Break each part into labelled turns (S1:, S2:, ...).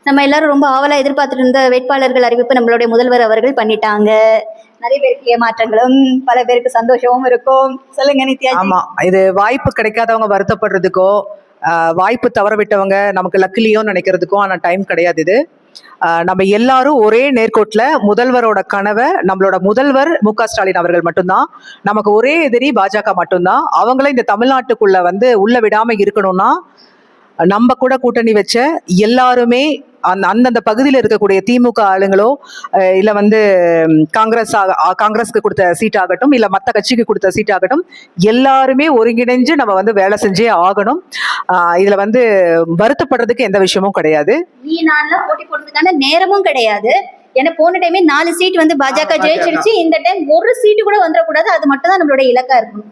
S1: நம்ம எல்லாரும் ரொம்ப ஆவலா எதிர்பார்த்துட்டு இருந்த வேட்பாளர்கள் அறிவிப்பு நம்மளுடைய முதல்வர் அவர்கள் பண்ணிட்டாங்க. நிறைய பேருக்கு ஏமாற்றங்களும் பல பேருக்கு சந்தோஷமும் இருக்கும். சொல்லுங்க நித்யா.
S2: ஆமா, இது வாய்ப்பு கிடைக்காதவங்க வருத்தப்படுறதுக்கோ வாய்ப்பு தவற விட்டவங்க நமக்கு லக்கிலியோ நினைக்கிறதுக்கோ ஆனா டைம் கிடையாது. இது நம்ம எல்லாரும் ஒரே நேர்கோட்டில் முதல்வரோட கனவை, நம்மளோட முதல்வர் மு.க. ஸ்டாலின் அவர்கள் மட்டும்தான். நமக்கு ஒரே எதிரி பாஜக மட்டும்தான். அவங்கள இந்த தமிழ்நாட்டுக்குள்ள உள்ள விடாம இருக்கணும்னா நம்ம கூட கூட்டணி வச்ச எல்லாருமே அந்தந்த பகுதியில் இருக்கக்கூடிய திமுக ஆளுங்களோ இல்ல காங்கிரஸ்க்கு கொடுத்த சீட் ஆகட்டும், இல்ல மற்ற கட்சிக்கு கொடுத்த சீட் ஆகட்டும், எல்லாருமே ஒருங்கிணைஞ்சு நம்ம வேலை செஞ்சே ஆகணும். இதுல வருத்தப்படுறதுக்கு எந்த விஷயமும் கிடையாது.
S1: போட்டி போடுறதுக்கான நேரமும் கிடையாது. ஏன்னா போன டைமே 4 சீட் பாஜக ஜெயிச்சிருச்சு. இந்த டைம் ஒரு சீட்டு கூட வந்துடக்கூடாது. அது மட்டும் தான் நம்மளுடைய இலக்கா இருக்கும்.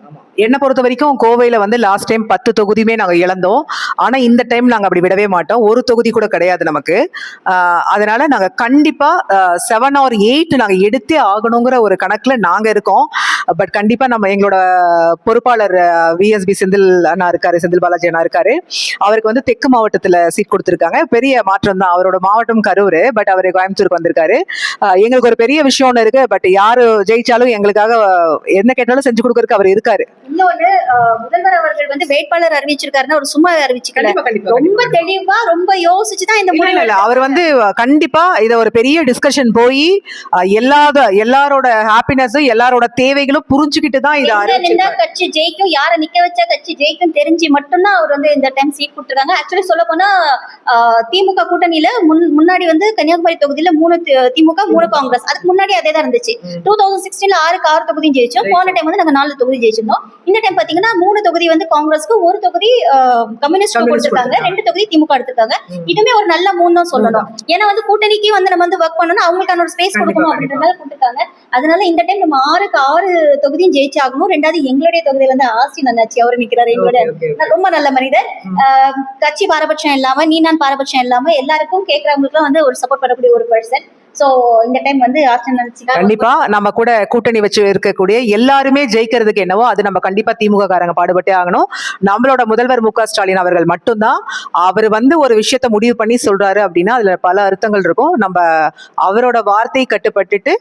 S2: என்னை பொறுத்த வரைக்கும் கோவையில லாஸ்ட் டைம் 10 தொகுதியுமே நாங்க இழந்தோம். ஆனா இந்த டைம் நாங்க அப்படி விடவே மாட்டோம். ஒரு தொகுதி கூட கிடையாது நமக்கு. அதனால நாங்க கண்டிப்பா 7 or 8 நாங்க எடுத்தே ஆகணுங்கிற ஒரு கணக்குல நாங்க இருக்கோம். பட் கண்டிப்பா நம்ம எங்களோட பொறுப்பாளர் விஎஸ்பி செந்தில் அண்ணா இருக்காரு, செந்தில் பாலாஜி அண்ணா இருக்காரு. அவருக்கு தெற்கு மாவட்டத்துல சீட் கொடுத்துருக்காங்க. பெரிய மாற்றம் தான். அவரோட மாவட்டம் கரூர், பட் அவர் கோயம்புத்தூருக்கு வந்திருக்காரு. எங்களுக்கு ஒரு பெரிய விஷயம் ஒண்ணு இருக்கு. பட் யாரு ஜெயிச்சாலும் எங்களுக்காக என்ன கேட்டாலும் செஞ்சு கொடுக்கறதுக்கு அவர் இருக்காரு.
S1: இன்னொன்னு, முதல்வர் அவர்கள் வேட்பாளர் அறிவிச்சிருக்காருன்னா ஒரு சும்மா அறிவிச்சுக்கல, ரொம்ப தெளிவா ரொம்ப யோசிச்சுதான் இந்த முடிவு.
S2: அவர் கண்டிப்பா இத ஒரு பெரிய டிஸ்கஷன் போய் எல்லாரோட ஹாப்பினஸ், எல்லாரோட தேவைகளும் புரிஞ்சுக்கிட்டு தான் இதை அறிவிச்சிருக்காரு.
S1: கட்சி ஜெயிக்கும், யாரை நிக்க வச்சா கட்சி ஜெயிக்கும் தெரிஞ்சு மட்டும்தான் அவர் இந்த டைம் சீட் கொடுத்துருக்காங்க. ஆக்சுவலி சொல்ல போனா திமுக கூட்டணியில முன்னாடி கன்னியாகுமரி தொகுதியில 3 திமுக 3 காங்கிரஸ், அதுக்கு முன்னாடி அதே தான் இருந்துச்சு. 2016 6 தொகுதியும் ஜெயிச்சோம். போன டைம் நாங்க 4 தொகுதி ஜெயிச்சிருந்தோம். இந்த டைம் பாத்தீங்கன்னா 3 தொகுதி காங்கிரஸ்க்கு, 1 தொகுதி கம்யூனிஸ்ட் கொடுத்திருக்காங்க, 2 தொகுதி திமுக எடுத்திருக்காங்க. இதுமே ஒரு நல்ல மூணு தான் சொல்லணும். ஏன்னா கூட்டணிக்கு நம்ம ஒர்க் பண்ணணும், அவங்களுக்கான ஒரு ஸ்பேஸ் கொடுக்கணும் அப்படின்றதால கொடுத்திருக்காங்க. அதனால இந்த டைம் நம்ம 6 தொகுதியும் ஜெயிச்சு ஆகணும். 2வது எங்களுடைய தொகுதியில ஆஸ்டின் அண்ணாச்சி அவர் நிக்கிறாரு. எங்களுடைய ரொம்ப நல்ல மனிதர். கட்சி பாரபட்சம் இல்லாம, நீ நான் பாரபட்சம் இல்லாம எல்லாருக்கும் கேட்கறவங்களுக்கு ஒரு சப்போர்ட் பண்ணக்கூடிய ஒரு பர்சன். சோ இந்த டைம்
S2: கண்டிப்பா நம்ம கூட கூட்டணி வச்சு இருக்கக்கூடிய எல்லாருமே ஜெயிக்கிறதுக்கு என்னவோ அது நம்ம கண்டிப்பா திமுக காரங்க பாடுபட்டே ஆகணும். நம்மளோட முதல்வர் மு.க. ஸ்டாலின் அவர்கள் மட்டும்தான். அவர் ஒரு விஷயத்த முடிவு பண்ணி சொல்றாரு அப்படின்னா அதுல பல அர்த்தங்கள் இருக்கும். நம்ம அவரோட வார்த்தை கட்டுப்பட்டுட்டு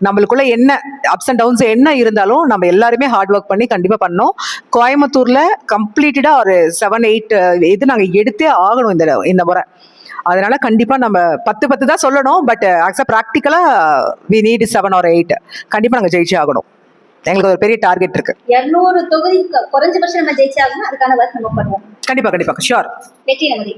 S2: நம்மளுக்குள்ள என்ன அப்ஸ் அண்ட் டவுன்ஸ் என்ன இருந்தாலும் நம்ம எல்லாருமே ஹார்ட் ஒர்க் பண்ணி கண்டிப்பா பண்ணோம். கோயம்புத்தூர்ல கம்ப்ளீட்டடா ஒரு 7-8 இது நாங்க எடுத்தே ஆகணும் இந்த முறை. அதனால கண்டிப்பா நம்ம 10 தான் சொல்லணும். பட் பிராக்டிக்கலா we need 7 or 8. கண்டிப்பா நாங்க ஜெயிச்சே ஆகணும். எங்களுக்கு ஒரு பெரிய டார்கெட் இருக்கு.
S1: 200 தொகுதி குறைஞ்சபட்சம் நம்ம ஜெயிச்சே ஆகணும். அதுக்கான ஒர்க் நம்ம பண்ணுவோம்.
S2: கண்டிப்பா ஷூர்.
S1: வெற்றி நமது.